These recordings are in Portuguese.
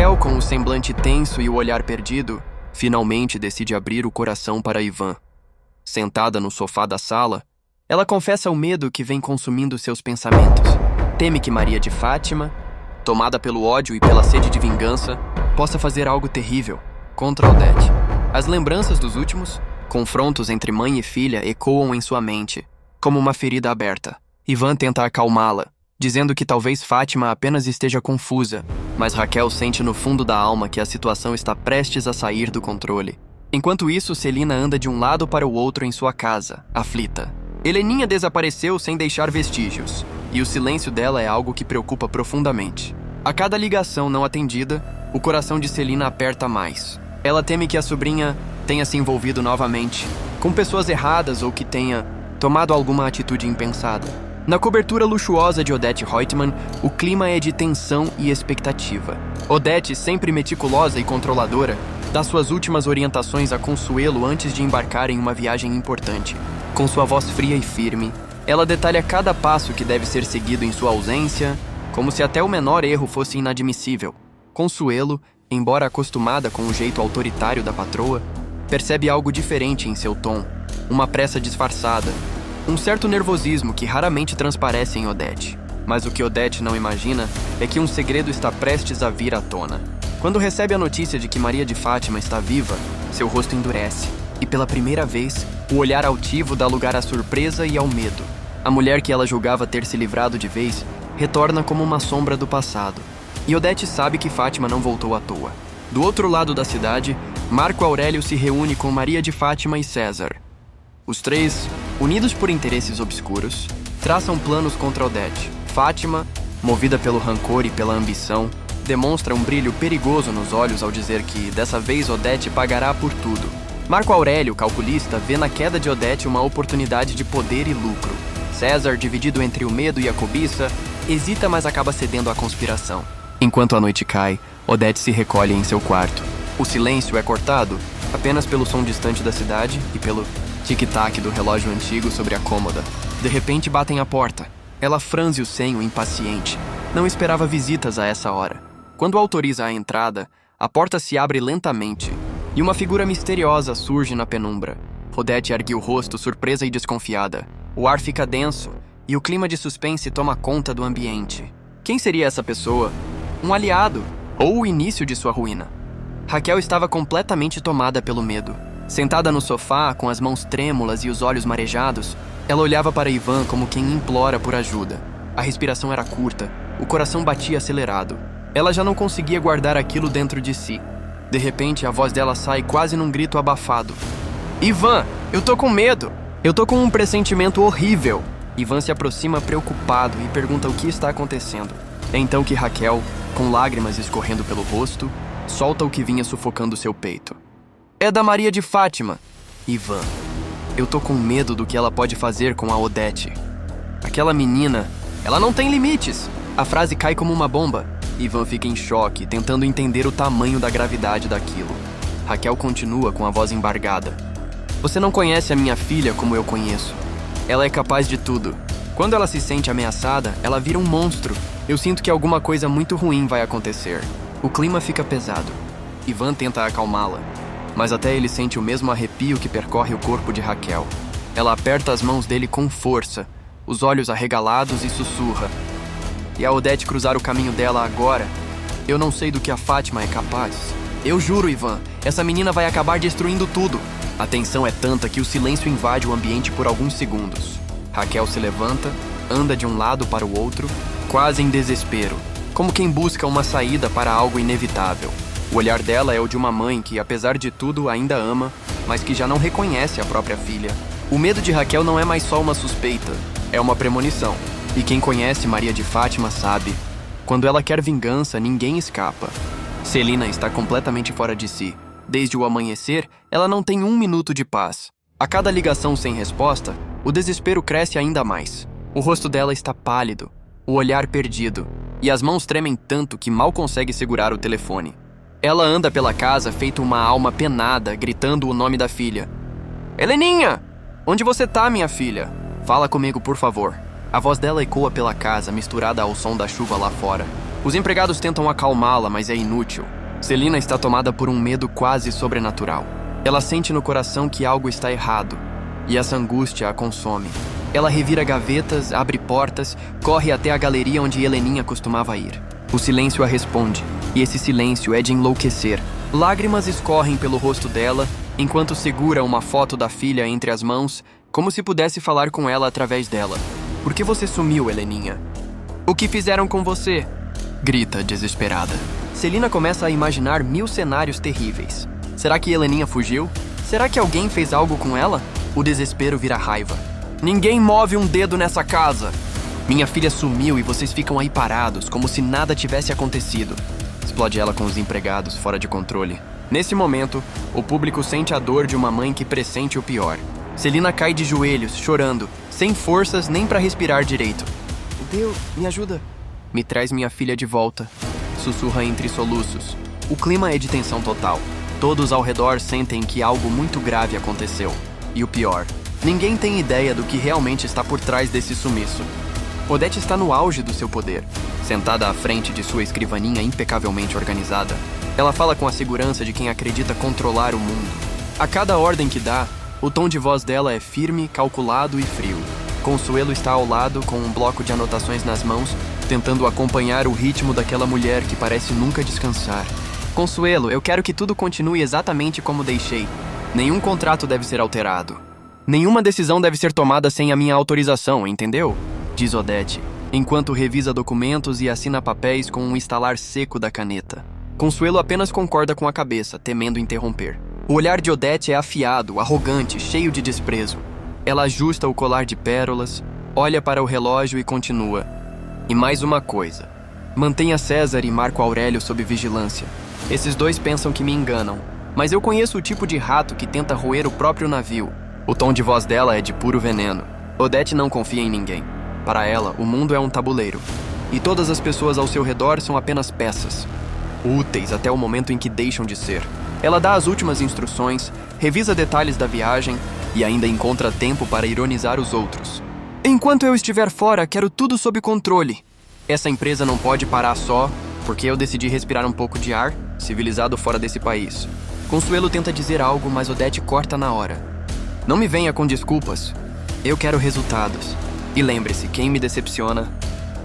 Raquel, com o semblante tenso e o olhar perdido, finalmente decide abrir o coração para Ivan. Sentada no sofá da sala, ela confessa o medo que vem consumindo seus pensamentos. Teme que Maria de Fátima, tomada pelo ódio e pela sede de vingança, possa fazer algo terrível contra Odete. As lembranças dos últimos confrontos entre mãe e filha ecoam em sua mente, como uma ferida aberta. Ivan tenta acalmá-la, dizendo que talvez Fátima apenas esteja confusa, mas Raquel sente no fundo da alma que a situação está prestes a sair do controle. Enquanto isso, Celina anda de um lado para o outro em sua casa, aflita. Heleninha desapareceu sem deixar vestígios, e o silêncio dela é algo que preocupa profundamente. A cada ligação não atendida, o coração de Celina aperta mais. Ela teme que a sobrinha tenha se envolvido novamente com pessoas erradas ou que tenha tomado alguma atitude impensada. Na cobertura luxuosa de Odete Reutemann, o clima é de tensão e expectativa. Odete, sempre meticulosa e controladora, dá suas últimas orientações a Consuelo antes de embarcar em uma viagem importante. Com sua voz fria e firme, ela detalha cada passo que deve ser seguido em sua ausência, como se até o menor erro fosse inadmissível. Consuelo, embora acostumada com o jeito autoritário da patroa, percebe algo diferente em seu tom, uma pressa disfarçada, um certo nervosismo que raramente transparece em Odete. Mas o que Odete não imagina é que um segredo está prestes a vir à tona. Quando recebe a notícia de que Maria de Fátima está viva, seu rosto endurece, e pela primeira vez, o olhar altivo dá lugar à surpresa e ao medo. A mulher que ela julgava ter se livrado de vez retorna como uma sombra do passado. E Odete sabe que Fátima não voltou à toa. Do outro lado da cidade, Marco Aurélio se reúne com Maria de Fátima e César. Os três, unidos por interesses obscuros, traçam planos contra Odete. Fátima, movida pelo rancor e pela ambição, demonstra um brilho perigoso nos olhos ao dizer que, dessa vez, Odete pagará por tudo. Marco Aurélio, calculista, vê na queda de Odete uma oportunidade de poder e lucro. César, dividido entre o medo e a cobiça, hesita, mas acaba cedendo à conspiração. Enquanto a noite cai, Odete se recolhe em seu quarto. O silêncio é cortado apenas pelo som distante da cidade e pelo tic-tac do relógio antigo sobre a cômoda. De repente batem à porta. Ela franze o senho, impaciente. Não esperava visitas a essa hora. Quando autoriza a entrada, a porta se abre lentamente e uma figura misteriosa surge na penumbra. Odete ergue o rosto, surpresa e desconfiada. O ar fica denso e o clima de suspense toma conta do ambiente. Quem seria essa pessoa? Um aliado? Ou o início de sua ruína? Raquel estava completamente tomada pelo medo. Sentada no sofá, com as mãos trêmulas e os olhos marejados, ela olhava para Ivan como quem implora por ajuda. A respiração era curta, o coração batia acelerado. Ela já não conseguia guardar aquilo dentro de si. De repente, a voz dela sai quase num grito abafado. Ivan, eu tô com medo! Eu tô com um pressentimento horrível! Ivan se aproxima preocupado e pergunta o que está acontecendo. É então que Raquel, com lágrimas escorrendo pelo rosto, solta o que vinha sufocando seu peito. É da Maria de Fátima. Ivan, eu tô com medo do que ela pode fazer com a Odete. Aquela menina, ela não tem limites. A frase cai como uma bomba. Ivan fica em choque, tentando entender o tamanho da gravidade daquilo. Raquel continua com a voz embargada. Você não conhece a minha filha como eu conheço. Ela é capaz de tudo. Quando ela se sente ameaçada, ela vira um monstro. Eu sinto que alguma coisa muito ruim vai acontecer. O clima fica pesado. Ivan tenta acalmá-la, mas até ele sente o mesmo arrepio que percorre o corpo de Raquel. Ela aperta as mãos dele com força, os olhos arregalados e sussurra. E a Odete cruzar o caminho dela agora, eu não sei do que a Fátima é capaz. Eu juro, Ivan, essa menina vai acabar destruindo tudo. A tensão é tanta que o silêncio invade o ambiente por alguns segundos. Raquel se levanta, anda de um lado para o outro, quase em desespero, como quem busca uma saída para algo inevitável. O olhar dela é o de uma mãe que, apesar de tudo, ainda ama, mas que já não reconhece a própria filha. O medo de Raquel não é mais só uma suspeita, é uma premonição. E quem conhece Maria de Fátima sabe, quando ela quer vingança, ninguém escapa. Celina está completamente fora de si. Desde o amanhecer, ela não tem um minuto de paz. A cada ligação sem resposta, o desespero cresce ainda mais. O rosto dela está pálido, o olhar perdido, e as mãos tremem tanto que mal consegue segurar o telefone. Ela anda pela casa feito uma alma penada, gritando o nome da filha. Heleninha! Onde você tá, minha filha? Fala comigo, por favor. A voz dela ecoa pela casa, misturada ao som da chuva lá fora. Os empregados tentam acalmá-la, mas é inútil. Celina está tomada por um medo quase sobrenatural. Ela sente no coração que algo está errado, e essa angústia a consome. Ela revira gavetas, abre portas, corre até a galeria onde Heleninha costumava ir. O silêncio a responde, e esse silêncio é de enlouquecer. Lágrimas escorrem pelo rosto dela, enquanto segura uma foto da filha entre as mãos, como se pudesse falar com ela através dela. Por que você sumiu, Heleninha? O que fizeram com você? Grita, desesperada. Celina começa a imaginar 1000 cenários terríveis. Será que Heleninha fugiu? Será que alguém fez algo com ela? O desespero vira raiva. Ninguém move um dedo nessa casa! Minha filha sumiu e vocês ficam aí parados, como se nada tivesse acontecido. Explode ela com os empregados fora de controle. Nesse momento, o público sente a dor de uma mãe que pressente o pior. Celina cai de joelhos, chorando, sem forças nem para respirar direito. Deus, me ajuda. Me traz minha filha de volta. Sussurra entre soluços. O clima é de tensão total. Todos ao redor sentem que algo muito grave aconteceu. E o pior, ninguém tem ideia do que realmente está por trás desse sumiço. Odete está no auge do seu poder. Sentada à frente de sua escrivaninha impecavelmente organizada, ela fala com a segurança de quem acredita controlar o mundo. A cada ordem que dá, o tom de voz dela é firme, calculado e frio. Consuelo está ao lado, com um bloco de anotações nas mãos, tentando acompanhar o ritmo daquela mulher que parece nunca descansar. Consuelo, eu quero que tudo continue exatamente como deixei. Nenhum contrato deve ser alterado. Nenhuma decisão deve ser tomada sem a minha autorização, entendeu? Diz Odete, enquanto revisa documentos e assina papéis com um estalar seco da caneta. Consuelo apenas concorda com a cabeça, temendo interromper. O olhar de Odete é afiado, arrogante, cheio de desprezo. Ela ajusta o colar de pérolas, olha para o relógio e continua. E mais uma coisa. Mantenha César e Marco Aurélio sob vigilância. Esses dois pensam que me enganam, mas eu conheço o tipo de rato que tenta roer o próprio navio. O tom de voz dela é de puro veneno. Odete não confia em ninguém. Para ela, o mundo é um tabuleiro. E todas as pessoas ao seu redor são apenas peças. Úteis até o momento em que deixam de ser. Ela dá as últimas instruções, revisa detalhes da viagem e ainda encontra tempo para ironizar os outros. Enquanto eu estiver fora, quero tudo sob controle. Essa empresa não pode parar só, porque eu decidi respirar um pouco de ar, civilizado fora desse país. Consuelo tenta dizer algo, mas Odete corta na hora. Não me venha com desculpas. Eu quero resultados. E lembre-se, quem me decepciona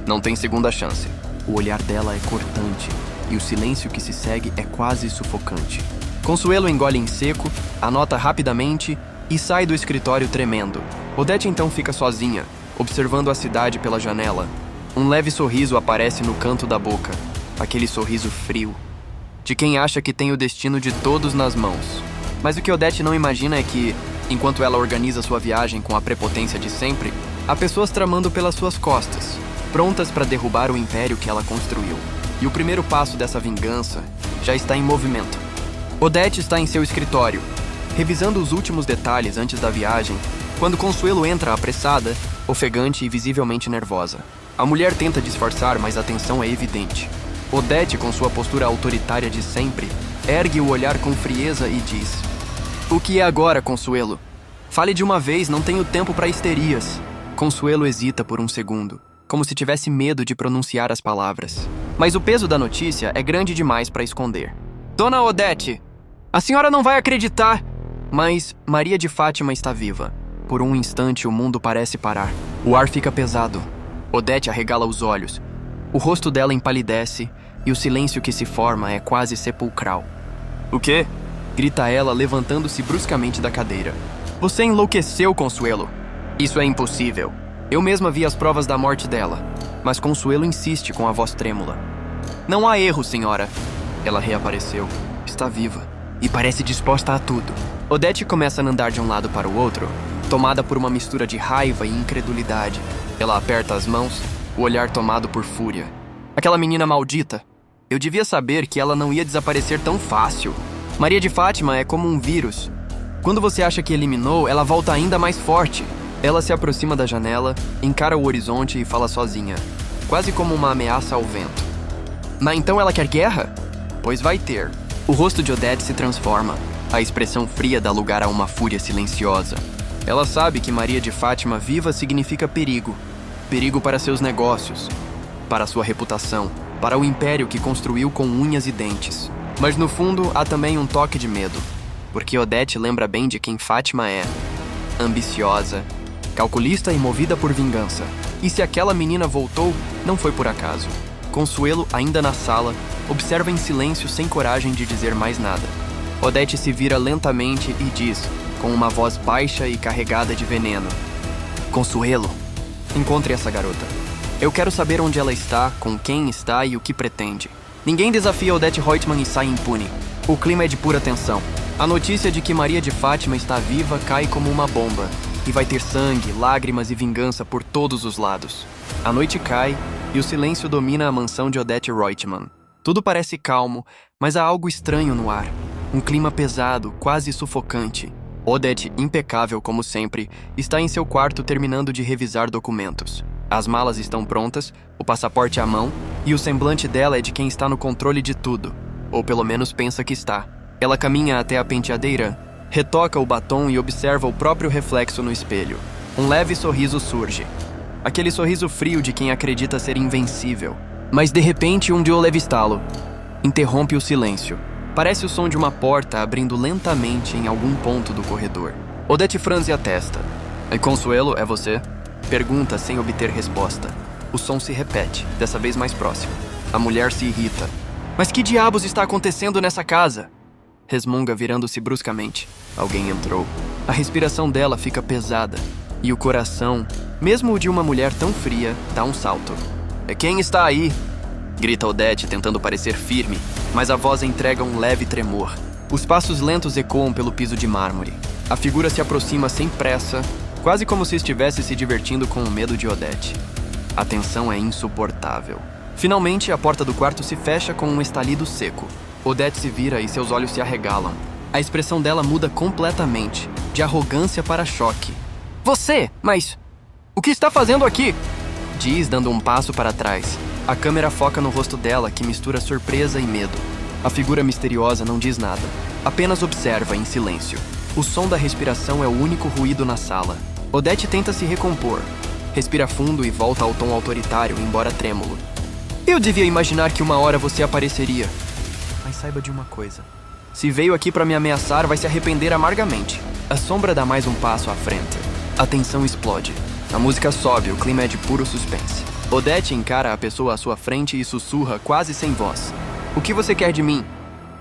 não tem segunda chance. O olhar dela é cortante, e o silêncio que se segue é quase sufocante. Consuelo engole em seco, anota rapidamente e sai do escritório tremendo. Odete então fica sozinha, observando a cidade pela janela. Um leve sorriso aparece no canto da boca, aquele sorriso frio, de quem acha que tem o destino de todos nas mãos. Mas o que Odete não imagina é que, enquanto ela organiza sua viagem com a prepotência de sempre, há pessoas tramando pelas suas costas, prontas para derrubar o império que ela construiu. E o primeiro passo dessa vingança já está em movimento. Odete está em seu escritório, revisando os últimos detalhes antes da viagem, quando Consuelo entra apressada, ofegante e visivelmente nervosa. A mulher tenta disfarçar, mas a tensão é evidente. Odete, com sua postura autoritária de sempre, ergue o olhar com frieza e diz: "O que é agora, Consuelo? Fale de uma vez, não tenho tempo para histerias." Consuelo hesita por um segundo, como se tivesse medo de pronunciar as palavras. Mas o peso da notícia é grande demais para esconder. "Dona Odete, a senhora não vai acreditar!" Mas Maria de Fátima está viva. Por um instante, o mundo parece parar. O ar fica pesado. Odete arregala os olhos. O rosto dela empalidece e o silêncio que se forma é quase sepulcral. "O quê?" grita ela, levantando-se bruscamente da cadeira. "Você enlouqueceu, Consuelo." "Isso é impossível. Eu mesma vi as provas da morte dela." Mas Consuelo insiste com a voz trêmula. "Não há erro, senhora." Ela reapareceu. Está viva. E parece disposta a tudo. Odete começa a andar de um lado para o outro, tomada por uma mistura de raiva e incredulidade. Ela aperta as mãos, o olhar tomado por fúria. Aquela menina maldita. Eu devia saber que ela não ia desaparecer tão fácil. Maria de Fátima é como um vírus. Quando você acha que eliminou, ela volta ainda mais forte. Ela se aproxima da janela, encara o horizonte e fala sozinha, quase como uma ameaça ao vento. "Mas então ela quer guerra?" "Pois vai ter." O rosto de Odete se transforma. A expressão fria dá lugar a uma fúria silenciosa. Ela sabe que Maria de Fátima viva significa perigo. Perigo para seus negócios, para sua reputação, para o império que construiu com unhas e dentes. Mas no fundo há também um toque de medo, porque Odete lembra bem de quem Fátima é. Ambiciosa, calculista e movida por vingança. E se aquela menina voltou, não foi por acaso. Consuelo, ainda na sala, observa em silêncio sem coragem de dizer mais nada. Odete se vira lentamente e diz, com uma voz baixa e carregada de veneno: Consuelo, encontre essa garota. Eu quero saber onde ela está, com quem está e o que pretende. Ninguém desafia Odete Reutemann e sai impune. O clima é de pura tensão. A notícia de que Maria de Fátima está viva cai como uma bomba. E vai ter sangue, lágrimas e vingança por todos os lados. A noite cai e o silêncio domina a mansão de Odete Reutemann. Tudo parece calmo, mas há algo estranho no ar. Um clima pesado, quase sufocante. Odete, impecável como sempre, está em seu quarto terminando de revisar documentos. As malas estão prontas, o passaporte à mão, e o semblante dela é de quem está no controle de tudo. Ou pelo menos pensa que está. Ela caminha até a penteadeira, retoca o batom e observa o próprio reflexo no espelho. Um leve sorriso surge. Aquele sorriso frio de quem acredita ser invencível. Mas de repente de leve estalo interrompe o silêncio. Parece o som de uma porta abrindo lentamente em algum ponto do corredor. Odete franze a testa. E Consuelo, é você? Pergunta sem obter resposta. O som se repete, dessa vez mais próximo. A mulher se irrita. Mas que diabos está acontecendo nessa casa? Resmunga virando-se bruscamente. Alguém entrou. A respiração dela fica pesada. E o coração, mesmo o de uma mulher tão fria, dá um salto. É quem está aí? Grita Odete, tentando parecer firme, mas a voz entrega um leve tremor. Os passos lentos ecoam pelo piso de mármore. A figura se aproxima sem pressa, quase como se estivesse se divertindo com o medo de Odete. A tensão é insuportável. Finalmente, a porta do quarto se fecha com um estalido seco. Odete se vira e seus olhos se arregalam. A expressão dela muda completamente, de arrogância para choque. Você! Mas o que está fazendo aqui? Diz, dando um passo para trás. A câmera foca no rosto dela, que mistura surpresa e medo. A figura misteriosa não diz nada, apenas observa em silêncio. O som da respiração é o único ruído na sala. Odete tenta se recompor. Respira fundo e volta ao tom autoritário, embora trêmulo. Eu devia imaginar que uma hora você apareceria. Mas saiba de uma coisa. Se veio aqui para me ameaçar, vai se arrepender amargamente. A sombra dá mais um passo à frente. A tensão explode. A música sobe, o clima é de puro suspense. Odete encara a pessoa à sua frente e sussurra, quase sem voz. O que você quer de mim?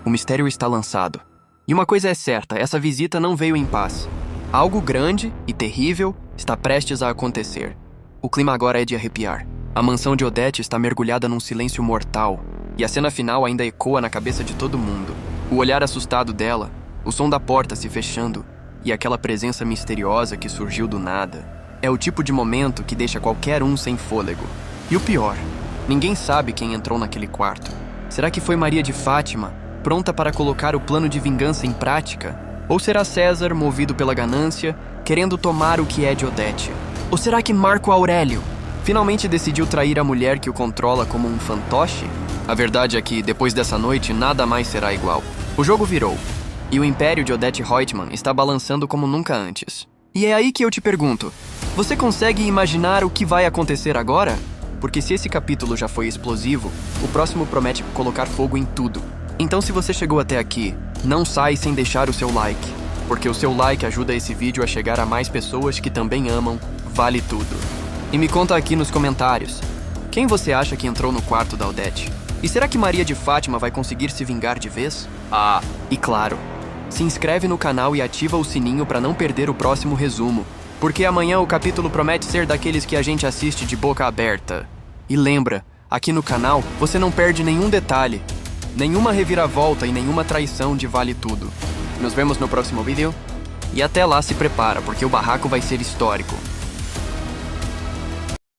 O mistério está lançado. E uma coisa é certa, essa visita não veio em paz. Algo grande e terrível está prestes a acontecer. O clima agora é de arrepiar. A mansão de Odete está mergulhada num silêncio mortal, e a cena final ainda ecoa na cabeça de todo mundo. O olhar assustado dela, o som da porta se fechando, e aquela presença misteriosa que surgiu do nada. É o tipo de momento que deixa qualquer um sem fôlego. E o pior, ninguém sabe quem entrou naquele quarto. Será que foi Maria de Fátima, pronta para colocar o plano de vingança em prática? Ou será César, movido pela ganância, querendo tomar o que é de Odete? Ou será que Marco Aurélio finalmente decidiu trair a mulher que o controla como um fantoche? A verdade é que, depois dessa noite, nada mais será igual. O jogo virou, e o império de Odete Reutemann está balançando como nunca antes. E é aí que eu te pergunto, você consegue imaginar o que vai acontecer agora? Porque se esse capítulo já foi explosivo, o próximo promete colocar fogo em tudo. Então se você chegou até aqui, não sai sem deixar o seu like, porque o seu like ajuda esse vídeo a chegar a mais pessoas que também amam Vale Tudo. E me conta aqui nos comentários, quem você acha que entrou no quarto da Odete? E será que Maria de Fátima vai conseguir se vingar de vez? Ah, e claro, se inscreve no canal e ativa o sininho para não perder o próximo resumo, porque amanhã o capítulo promete ser daqueles que a gente assiste de boca aberta. E lembra, aqui no canal você não perde nenhum detalhe, nenhuma reviravolta e nenhuma traição de Vale Tudo. Nos vemos no próximo vídeo, e até lá se prepara, porque o barraco vai ser histórico.